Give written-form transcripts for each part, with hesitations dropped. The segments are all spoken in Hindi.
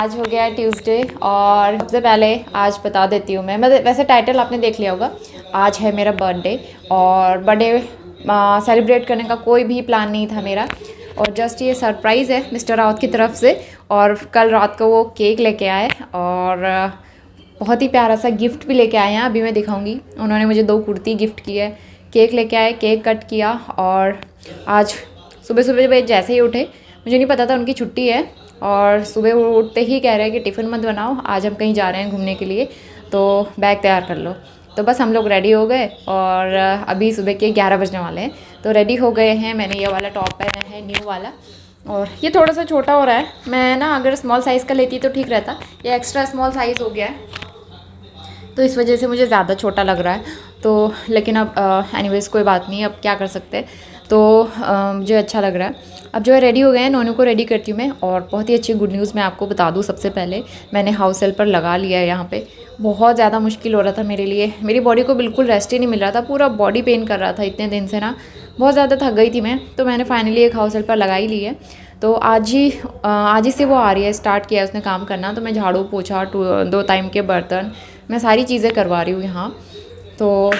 आज हो गया ट्यूसडे और सबसे पहले आज बता देती हूँ मैं वैसे टाइटल आपने देख लिया होगा। आज है मेरा बर्थडे और बर्थडे सेलिब्रेट करने का कोई भी प्लान नहीं था मेरा, और जस्ट ये सरप्राइज़ है मिस्टर रावत की तरफ से। और कल रात को वो केक लेके आए और बहुत ही प्यारा सा गिफ्ट भी लेके आए हैं, अभी मैं दिखाऊंगी। उन्होंने मुझे 2 कुर्ती गिफ्ट की है, केक लेके आए, केक कट किया। और आज सुबह सुबह जैसे ही उठे, मुझे नहीं पता था उनकी छुट्टी है, और सुबह उठते ही कह रहे हैं कि टिफ़िन मत बनाओ, आज हम कहीं जा रहे हैं घूमने के लिए, तो बैग तैयार कर लो। तो बस हम लोग रेडी हो गए और अभी सुबह के 11 बजने वाले हैं, तो रेडी हो गए हैं। मैंने ये वाला टॉप पहना है, न्यू वाला, और ये थोड़ा सा छोटा हो रहा है। मैं ना अगर स्मॉल साइज़ का लेती तो ठीक रहता, ये एक्स्ट्रा स्मॉल साइज़ हो गया है, तो इस वजह से मुझे ज़्यादा छोटा लग रहा है। तो लेकिन अब एनीवेज़ कोई बात नहीं, अब क्या कर सकते हैं। तो मुझे अच्छा लग रहा है। अब जो है रेडी हो गए हैं, नोनू को रेडी करती हूँ मैं। और बहुत ही अच्छी गुड न्यूज़ मैं आपको बता दूँ। सबसे पहले मैंने हाउस हेल्पर लगा लिया है यहाँ पे। बहुत ज़्यादा मुश्किल हो रहा था मेरे लिए, मेरी बॉडी को बिल्कुल रेस्ट ही नहीं मिल रहा था, पूरा बॉडी पेन कर रहा था इतने दिन से ना, बहुत ज़्यादा थक गई थी मैं। तो मैंने फाइनली एक हाउस हेल्पर लगा ही ली है। तो आज ही से वो आ रही है, स्टार्ट किया है उसने काम करना। तो मैं झाड़ू पोछा 2 टाइम के बर्तन, मैं सारी चीज़ें करवा रही हूँ यहाँ। तो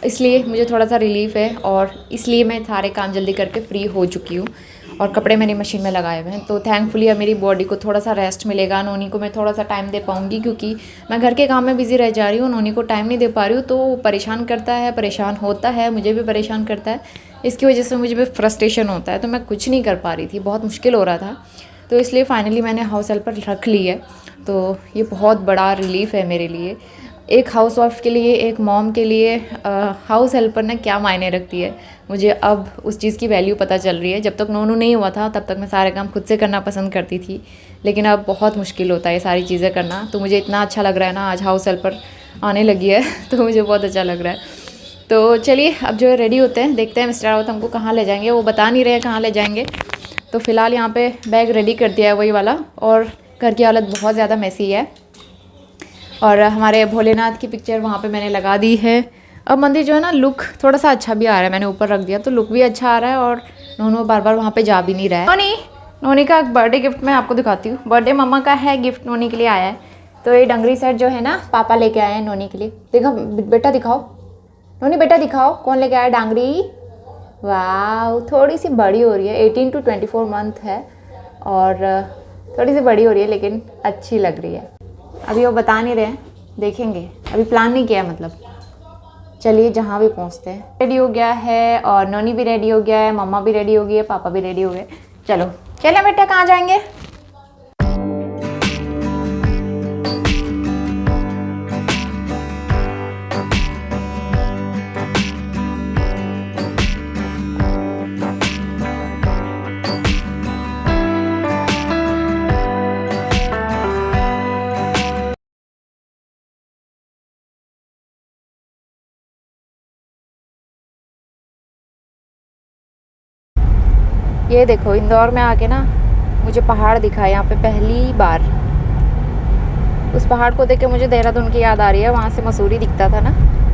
इसलिए मुझे थोड़ा सा रिलीफ़ है, और इसलिए मैं सारे काम जल्दी करके फ्री हो चुकी हूँ। और कपड़े मैंने मशीन में लगाए हुए हैं, तो थैंकफुली अब मेरी बॉडी को थोड़ा सा रेस्ट मिलेगा। नोनी को मैं थोड़ा सा टाइम दे पाऊँगी, क्योंकि मैं घर के काम में बिज़ी रह जा रही हूँ, नोनी को टाइम नहीं दे पा रही हूँ। तो वो परेशान करता है, परेशान होता है, मुझे भी परेशान करता है। इसकी वजह से मुझे भी फ्रस्ट्रेशन होता है, तो मैं कुछ नहीं कर पा रही थी, बहुत मुश्किल हो रहा था। तो इसलिए फ़ाइनली मैंने हाउस हेल्पर रख ली है। तो ये बहुत बड़ा रिलीफ़ है मेरे लिए। एक हाउस वाइफ के लिए, एक मॉम के लिए हाउस हेल्पर ने क्या मायने रखती है, मुझे अब उस चीज़ की वैल्यू पता चल रही है। जब तक नोनू नहीं हुआ था तब तक मैं सारे काम खुद से करना पसंद करती थी, लेकिन अब बहुत मुश्किल होता है ये सारी चीज़ें करना। तो मुझे इतना अच्छा लग रहा है ना, आज हाउस हेल्पर आने लगी है तो मुझे बहुत अच्छा लग रहा है। तो चलिए अब जो है रेडी होते हैं, देखते हैं मिस्टर रावत हमको कहाँ ले जाएंगे। वो बता नहीं रहे हैं कहाँ ले जाएंगे। तो फ़िलहाल यहाँ पे बैग रेडी कर दिया है वही वाला, और घर की हालत बहुत ज़्यादा मैसी है। और हमारे भोलेनाथ की पिक्चर वहाँ पे मैंने लगा दी है। अब मंदिर जो है ना, लुक थोड़ा सा अच्छा भी आ रहा है, मैंने ऊपर रख दिया तो लुक भी अच्छा आ रहा है। और नोनू बार बार वहाँ पे जा भी नहीं रहा है। नोनी का बर्थडे गिफ्ट मैं आपको दिखाती हूँ। बर्थडे मम्मा का है, गिफ्ट नोनी के लिए आया है। तो ये डंगरी सेट जो है ना, पापा लेके आए हैं नोनी के लिए। देखो बेटा दिखाओ, नोनी बेटा दिखाओ कौन लेके आया डांगरी। वाह, थोड़ी सी बड़ी हो रही है, 18 to 24 मंथ है, और थोड़ी सी बड़ी हो रही है, लेकिन अच्छी लग रही है। अभी वो बता नहीं रहे हैं, देखेंगे, अभी प्लान नहीं किया मतलब। चलिए जहाँ भी पहुँचते हैं। रेडी हो गया है, और नोनी भी रेडी हो गया है, मम्मा भी रेडी हो गई है, पापा भी रेडी हो गए। चलो चले बेटा, कहाँ जाएंगे। ये देखो, इंदौर में आके ना मुझे पहाड़ दिखा है यहाँ पे पहली बार। उस पहाड़ को देख के मुझे देहरादून की याद आ रही है, वहाँ से मसूरी दिखता था ना,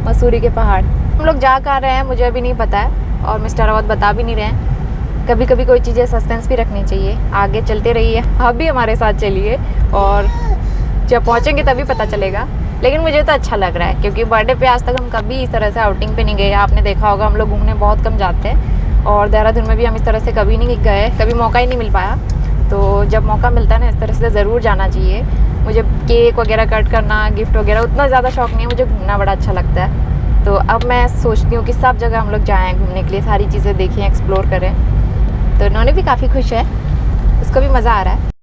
मसूरी के पहाड़। हम लोग जा कहाँ रहे हैं मुझे अभी नहीं पता है, और मिस्टर रावत बता भी नहीं रहे हैं। कभी कभी कोई चीज़ें सस्पेंस भी रखनी चाहिए। आगे चलते रहिए, आप भी हमारे साथ चलिए, और जब पहुँचेंगे तभी पता चलेगा। लेकिन मुझे तो अच्छा लग रहा है, क्योंकि बर्थडे पे आज तक हम कभी इस तरह से आउटिंग पे नहीं गए। आपने देखा होगा हम लोग घूमने बहुत कम जाते हैं, और देहरादून में भी हम इस तरह से कभी नहीं गए, कभी मौका ही नहीं मिल पाया। तो जब मौका मिलता है ना, इस तरह से ज़रूर जाना चाहिए। मुझे केक वगैरह कट करना, गिफ्ट वगैरह उतना ज़्यादा शौक नहीं है, मुझे घूमना बड़ा अच्छा लगता है। तो अब मैं सोचती हूँ कि सब जगह हम लोग जाएँ घूमने के लिए, सारी चीज़ें देखें, एक्सप्लोर करें। तो उन्होंने भी काफ़ी खुश है, उसको भी मज़ा आ रहा है।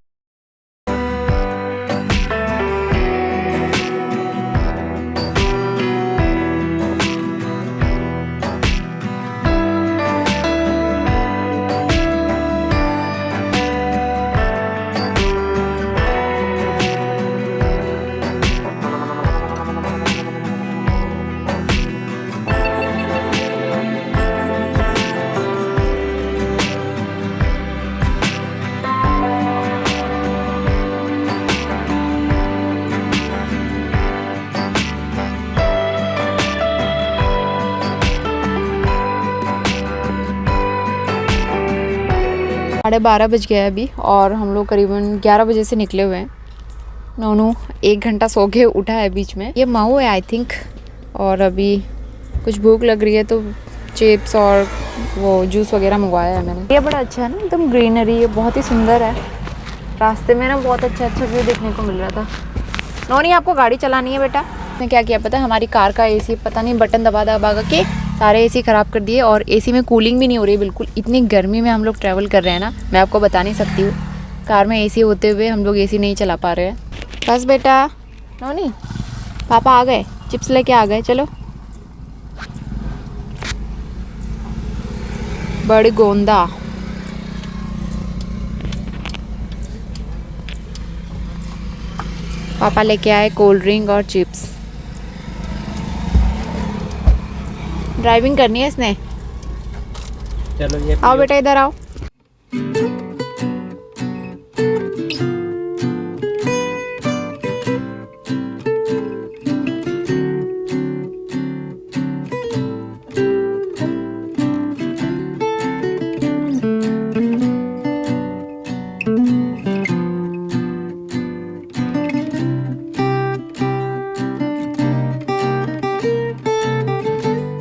साढ़े 12 बज गया है अभी, और हम लोग करीबन 11 बजे से निकले हुए हैं। नोनू 1 घंटा सो के उठा है बीच में। ये माऊ है आई थिंक, और अभी कुछ भूख लग रही है तो चिप्स और वो जूस वगैरह मंगवाया है मैंने। ये बड़ा अच्छा है ना, एकदम ग्रीनरी, ये बहुत ही सुंदर है। रास्ते में ना बहुत अच्छा अच्छा व्यू देखने को मिल रहा था। नोनी आपको गाड़ी चलानी है बेटा? ने क्या किया पता है, हमारी कार का एसी पता नहीं बटन दबा दबा के सारे एसी ख़राब कर दिए, और एसी में कूलिंग भी नहीं हो रही बिल्कुल। इतनी गर्मी में हम लोग ट्रैवल कर रहे हैं ना, मैं आपको बता नहीं सकती हूँ। कार में एसी होते हुए हम लोग एसी नहीं चला पा रहे हैं। बस बेटा, नोनी पापा आ गए, चिप्स लेके आ गए, चलो। बड़ी गोंदा पापा लेके आए कोल्ड ड्रिंक और चिप्स। ड्राइविंग करनी है इसने। चलो ये आओ बेटा इधर आओ।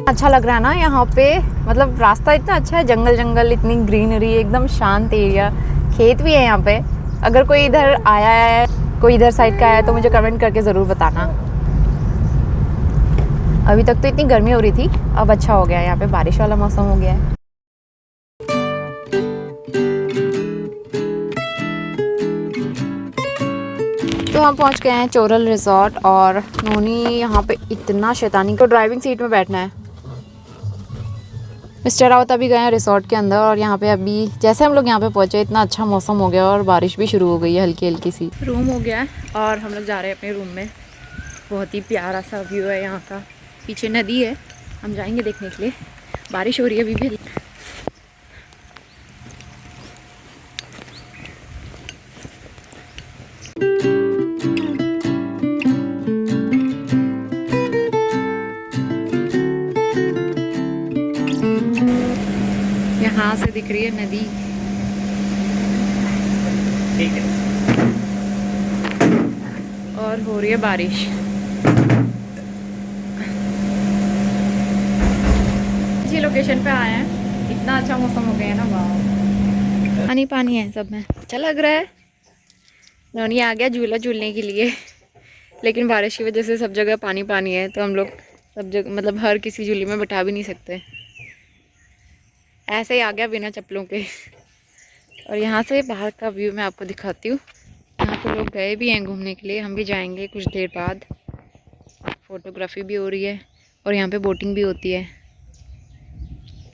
अच्छा लग रहा है ना यहाँ पे, मतलब रास्ता इतना अच्छा है, जंगल जंगल, इतनी ग्रीनरी, एकदम शांत एरिया, खेत भी है यहाँ पे। अगर कोई इधर आया है, कोई इधर साइड का आया है तो मुझे कमेंट करके ज़रूर बताना। अभी तक तो इतनी गर्मी हो रही थी, अब अच्छा हो गया है, यहाँ पे बारिश वाला मौसम हो गया है। तो हम पहुँच गए हैं चोरल रिजॉर्ट, और नोनी यहाँ पे इतना शैतानी को ड्राइविंग सीट में बैठना है। मिस्टर रावत अभी गए हैं रिसोर्ट के अंदर, और यहाँ पे अभी जैसे हम लोग यहाँ पे पहुँचे इतना अच्छा मौसम हो गया और बारिश भी शुरू हो गई है हल्की हल्की सी। रूम हो गया है और हम लोग जा रहे हैं अपने रूम में। बहुत ही प्यारा सा व्यू है यहाँ का, पीछे नदी है, हम जाएंगे देखने के लिए। बारिश हो रही है अभी भी। यहाँ से दिख रही है नदी। ठीक है। और हो रही है बारिश। अच्छी लोकेशन पे आए हैं, इतना अच्छा मौसम हो गया है ना, वाह। पानी पानी है सब में, अच्छा लग रहा है। नोनी आ गया झूला झूलने के लिए, लेकिन बारिश की वजह से सब जगह पानी पानी है, तो हम लोग सब जगह मतलब हर किसी झूले में बैठा भी नहीं सकते। ऐसे ही आ गया बिना चप्पलों के। और यहाँ से बाहर का व्यू मैं आपको दिखाती हूँ। यहाँ पे लोग गए भी हैं घूमने के लिए, हम भी जाएंगे कुछ देर बाद। फोटोग्राफी भी हो रही है और यहाँ पे बोटिंग भी होती है।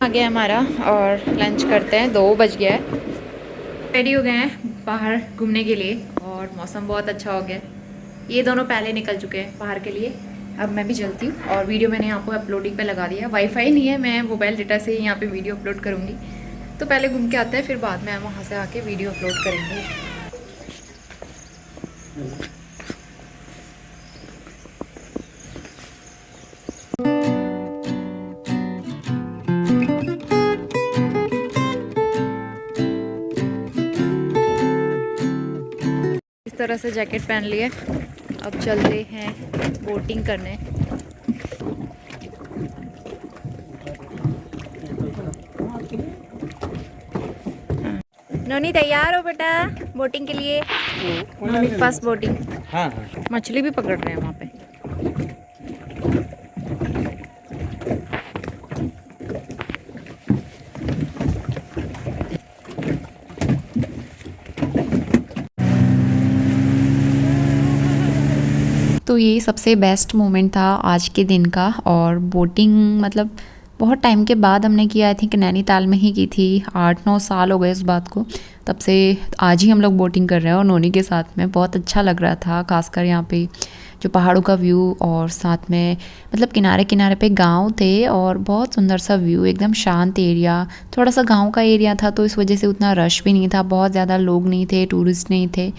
आ गया हमारा, और लंच करते हैं, 2 बज गया है। रेडी हो गए हैं बाहर घूमने के लिए, और मौसम बहुत अच्छा हो गया। ये दोनों पहले निकल चुके हैं बाहर के लिए, अब मैं भी चलती हूँ। और वीडियो मैंने यहाँ पर अपलोडिंग पे लगा दिया। वाईफाई नहीं है, मैं मोबाइल डेटा से ही यहाँ पे वीडियो अपलोड करूँगी। तो पहले घूम के आते हैं, फिर बाद में वहाँ से आके वीडियो अपलोड करेंगे। इस तरह से जैकेट पहन लिए, अब चलते हैं बोटिंग करने। नोनी तैयार हो बेटा बोटिंग के लिए? नोनी फर्स्ट बोटिंग। हाँ मछली भी पकड़ रहे हैं वहाँ पे। तो ये सबसे बेस्ट मोमेंट था आज के दिन का। और बोटिंग मतलब बहुत टाइम के बाद हमने किया, आई थिंक नैनीताल में ही की थी। 8-9 साल हो गए इस बात को, तब से आज ही हम लोग बोटिंग कर रहे हैं और नोनी के साथ में। बहुत अच्छा लग रहा था, खासकर यहाँ पे जो पहाड़ों का व्यू, और साथ में मतलब किनारे किनारे पे गांव थे और बहुत सुंदर सा व्यू, एकदम शांत एरिया। थोड़ा सा गांव का एरिया था तो इस वजह से उतना रश भी नहीं था, बहुत ज़्यादा लोग नहीं थे, टूरिस्ट नहीं थे,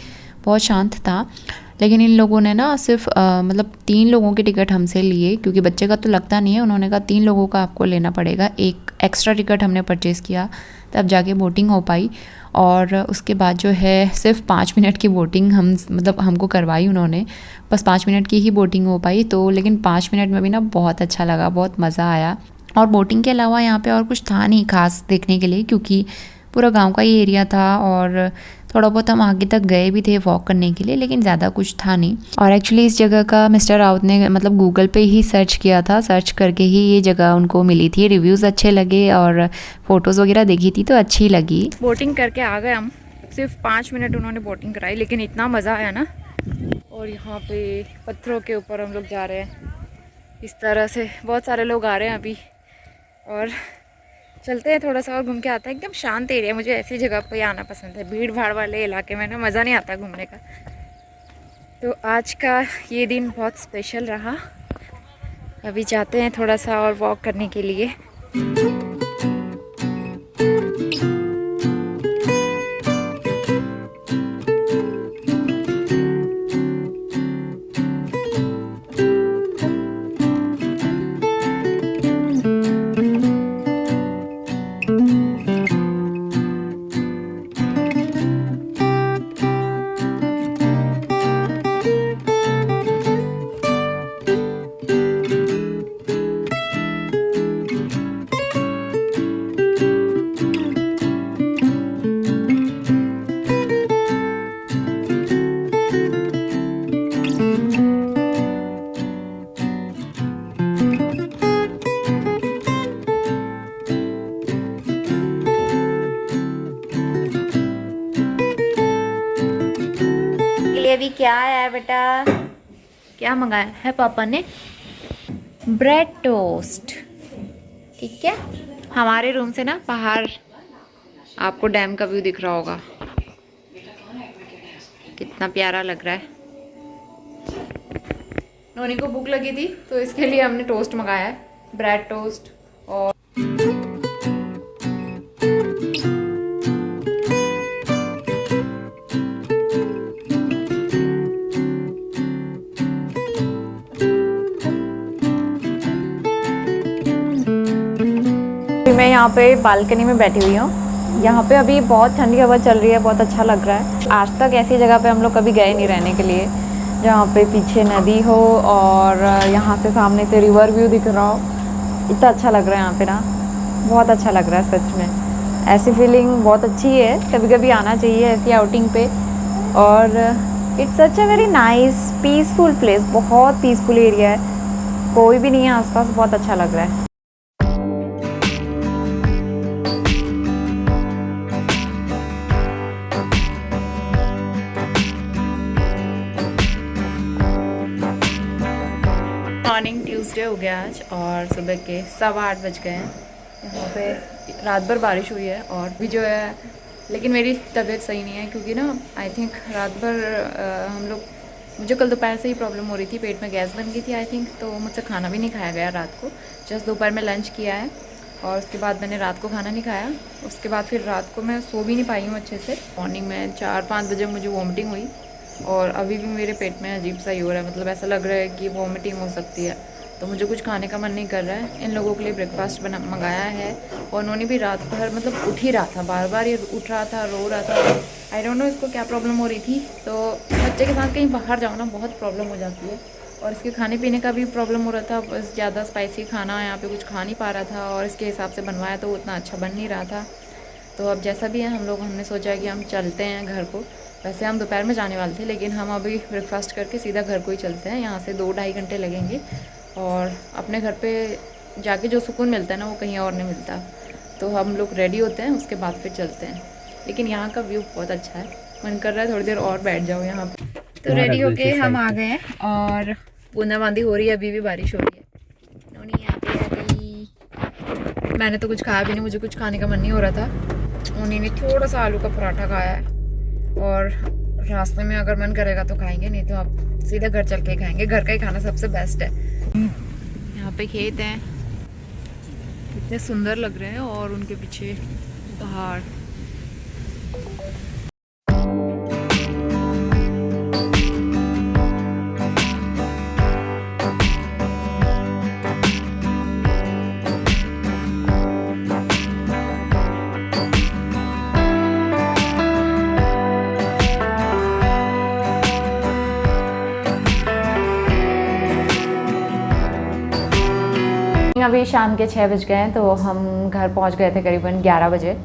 बहुत शांत था। लेकिन इन लोगों ने ना सिर्फ मतलब 3 लोगों की टिकट हमसे लिए, क्योंकि बच्चे का तो लगता नहीं है। उन्होंने कहा 3 लोगों का आपको लेना पड़ेगा। एक एक्स्ट्रा टिकट हमने परचेज़ किया, तब जाके बोटिंग हो पाई। और उसके बाद जो है सिर्फ 5 मिनट की बोटिंग हमको करवाई उन्होंने, बस 5 मिनट की ही बोटिंग हो पाई। तो लेकिन 5 मिनट में भी ना बहुत अच्छा लगा, बहुत मज़ा आया। और बोटिंग के अलावा यहाँ पे और कुछ था नहीं खास देखने के लिए, क्योंकि पूरा गांव का ही एरिया था और थोड़ा बहुत हम आगे तक गए भी थे वॉक करने के लिए, लेकिन ज़्यादा कुछ था नहीं। और एक्चुअली इस जगह का मिस्टर राउत ने मतलब गूगल पे ही सर्च किया था, सर्च करके ही ये जगह उनको मिली थी। रिव्यूज़ अच्छे लगे और फ़ोटोज़ वगैरह देखी थी तो अच्छी लगी। बोटिंग करके आ गए हम, सिर्फ 5 मिनट उन्होंने बोटिंग कराई, लेकिन इतना मज़ा आया ना। और यहाँ पे पत्थरों के ऊपर हम लोग जा रहे हैं इस तरह से, बहुत सारे लोग आ रहे हैं अभी। और चलते हैं थोड़ा सा और घूम के आता है। एकदम शांत एरिया, मुझे ऐसी जगह पे आना पसंद है। भीड़ भाड़ वाले इलाके में ना मज़ा नहीं आता घूमने का। तो आज का ये दिन बहुत स्पेशल रहा। अभी जाते हैं थोड़ा सा और वॉक करने के लिए। अभी क्या है बेटा, क्या मंगाया है पापा ने? Bread toast. ठीक है। हमारे रूम से ना बाहर आपको डैम का व्यू दिख रहा होगा, कितना प्यारा लग रहा है। नोनी को भूख लगी थी तो इसके लिए हमने टोस्ट मंगाया है, ब्रेड टोस्ट। और मैं यहाँ पे बालकनी में बैठी हुई हूँ। यहाँ पे अभी बहुत ठंडी हवा चल रही है, बहुत अच्छा लग रहा है। आज तक ऐसी जगह पे हम लोग कभी गए नहीं रहने के लिए, जहाँ पे पीछे नदी हो और यहाँ से सामने से रिवर व्यू दिख रहा हो। इतना अच्छा लग रहा है यहाँ पे ना, बहुत अच्छा लग रहा है सच में। ऐसी फीलिंग बहुत अच्छी है, कभी कभी आना चाहिए ऐसी आउटिंग पे। और it's such a very nice peaceful place, बहुत पीसफुल एरिया है, कोई भी नहीं है आसपास, बहुत अच्छा लग रहा है। मॉर्निंग ट्यूसडे हो गया आज और सुबह के 8:15 बज गए हैं। यहाँ पे रात भर बारिश हुई है और भी जो है, लेकिन मेरी तबीयत सही नहीं है, क्योंकि ना आई थिंक रात भर मुझे कल दोपहर से ही प्रॉब्लम हो रही थी, पेट में गैस बन गई थी आई थिंक। तो मुझसे खाना भी नहीं खाया गया रात को, जस्ट दोपहर में लंच किया है और उसके बाद मैंने रात को खाना नहीं खाया। उसके बाद फिर रात को मैं सो भी नहीं पाई हूँ अच्छे से। मॉर्निंग में 4-5 बजे मुझे वॉमिटिंग हुई और अभी भी मेरे पेट में अजीब सा ही हो रहा है, मतलब ऐसा लग रहा है कि वॉमिटिंग हो सकती है। तो मुझे कुछ खाने का मन नहीं कर रहा है। इन लोगों के लिए ब्रेकफास्ट मंगाया है और उन्होंने भी रात भर मतलब उठ ही रहा था, बार बार ये उठ रहा था, रो रहा था। आई डोंट नो इसको क्या प्रॉब्लम हो रही थी। तो बच्चे के साथ कहीं बाहर जाओ ना बहुत प्रॉब्लम हो जाती है। और इसके खाने पीने का भी प्रॉब्लम हो रहा था, बस ज़्यादा स्पाइसी खाना यहाँ पे कुछ खा नहीं पा रहा था और इसके हिसाब से बनवाया तो उतना अच्छा बन नहीं रहा था। तो अब जैसा भी है हमने सोचा कि हम चलते हैं घर को। वैसे हम दोपहर में जाने वाले थे, लेकिन हम अभी ब्रेकफास्ट करके सीधा घर को ही चलते हैं। यहाँ से 2-2.5 घंटे लगेंगे और अपने घर पे जाके जो सुकून मिलता है ना वो कहीं और नहीं मिलता। तो हम लोग रेडी होते हैं, उसके बाद फिर चलते हैं। लेकिन यहाँ का व्यू बहुत अच्छा है, मन कर रहा है थोड़ी देर और बैठ जाओ यहाँ पे। तो रेडी होके हम आ गए हैं और बूंदाबांदी हो रही है, अभी भी बारिश हो रही है। नोनी यहाँ पे आ गई। मैंने तो कुछ खाया भी नहीं, मुझे कुछ खाने का मन नहीं हो रहा था। उन्हीं ने थोड़ा सा आलू का पराठा खाया है और रास्ते में अगर मन करेगा तो खाएंगे, नहीं तो आप सीधा घर चल के खाएंगे। घर का ही खाना सबसे बेस्ट है। यहाँ पे खेत हैं, कितने सुंदर लग रहे हैं और उनके पीछे पहाड़। अभी शाम के 6 बज गए हैं, तो हम घर पहुंच गए थे करीबन 11 बजे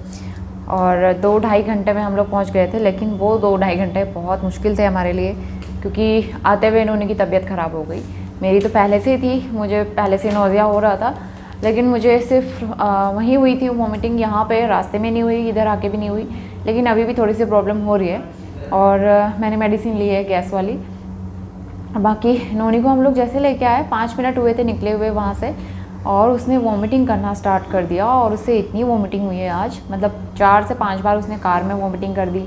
और 2-2.5 घंटे में हम लोग पहुंच गए थे। लेकिन वो 2-2.5 घंटे बहुत मुश्किल थे हमारे लिए, क्योंकि आते हुए इन्होंने की तबीयत ख़राब हो गई। मेरी तो पहले से ही थी, मुझे पहले से नौजिया हो रहा था, लेकिन मुझे सिर्फ वहीं हुई थी वॉमिटिंग, यहाँ पे रास्ते में नहीं हुई, इधर आके भी नहीं हुई। लेकिन अभी भी थोड़ी सी प्रॉब्लम हो रही है और मैंने मेडिसिन ली है गैस वाली। बाकी नोनी को हम लोग जैसे लेके आए, 5 मिनट हुए थे निकले हुए वहाँ से, और उसने वॉमिटिंग करना स्टार्ट कर दिया। और उससे इतनी वॉमिटिंग हुई है आज, मतलब 4 से 5 बार उसने कार में वॉमिटिंग कर दी।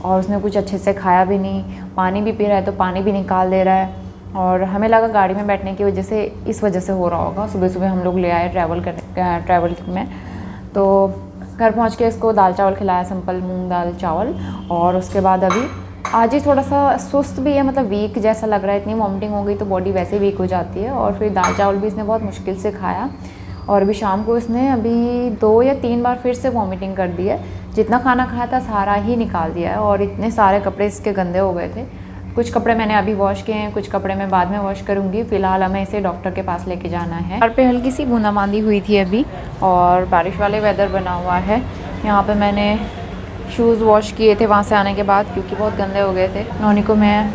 और उसने कुछ अच्छे से खाया भी नहीं, पानी भी पी रहा है तो पानी भी निकाल दे रहा है। और हमें लगा गाड़ी में बैठने की वजह से इस वजह से हो रहा होगा। सुबह सुबह हम लोग ले आए ट्रैवल में, तो घर पहुंच के इसको दाल चावल खिलाया, सिंपल मूंग दाल चावल। और उसके बाद अभी आज ही थोड़ा सा सुस्त भी है, मतलब वीक जैसा लग रहा है, इतनी वॉमिटिंग हो गई तो बॉडी वैसे ही वीक हो जाती है। और फिर दाल चावल भी इसने बहुत मुश्किल से खाया। और अभी शाम को इसने अभी 2 या 3 बार फिर से वॉमिटिंग कर दी है। जितना खाना खाया था सारा ही निकाल दिया है। और इतने सारे कपड़े इसके गंदे हो गए थे। कुछ कपड़े मैंने अभी वॉश किए हैं, कुछ कपड़े मैं बाद में वॉश करूँगी। फ़िलहाल हमें इसे डॉक्टर के पास लेके जाना है। घर पे हल्की सी बूंदाबांदी हुई थी अभी, और बारिश वाले वेदर बना हुआ है। यहाँ पे मैंने शूज़ वॉश किए थे वहाँ से आने के बाद, क्योंकि बहुत गंदे हो गए थे। नोनी को मैं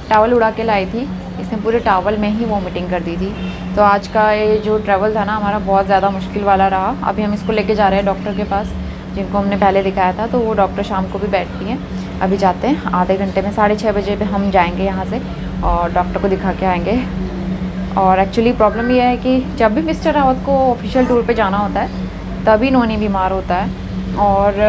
टॉवल उड़ा के लाई थी, इसने पूरे टॉवल में ही वॉमिटिंग कर दी थी। तो आज का ये जो ट्रैवल था ना हमारा, बहुत ज़्यादा मुश्किल वाला रहा। अभी हम इसको लेके जा रहे हैं डॉक्टर के पास, जिनको हमने पहले दिखाया था। तो वो डॉक्टर शाम को भी बैठती हैं। अभी जाते हैं, आधे घंटे में 6:30 बजे पे हम जाएंगे यहाँ से और डॉक्टर को दिखा के आएंगे। और एक्चुअली प्रॉब्लम ये है कि जब भी मिस्टर रावत को ऑफिशियल टूर पे जाना होता है तभी नोनी बीमार होता है। और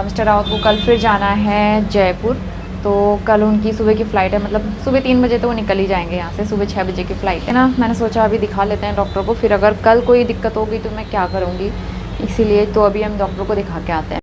मिस्टर रावत को कल फिर जाना है जयपुर, तो कल उनकी सुबह की फ़्लाइट है, मतलब सुबह 3 बजे तो वो निकल ही जाएंगे यहाँ से। सुबह 6 बजे की फ़्लाइट है ना। मैंने सोचा अभी दिखा लेते हैं डॉक्टर को, फिर अगर कल कोई दिक्कत होगी तो मैं क्या करूँगी, इसीलिए तो अभी हम डॉक्टर को दिखा के आते हैं।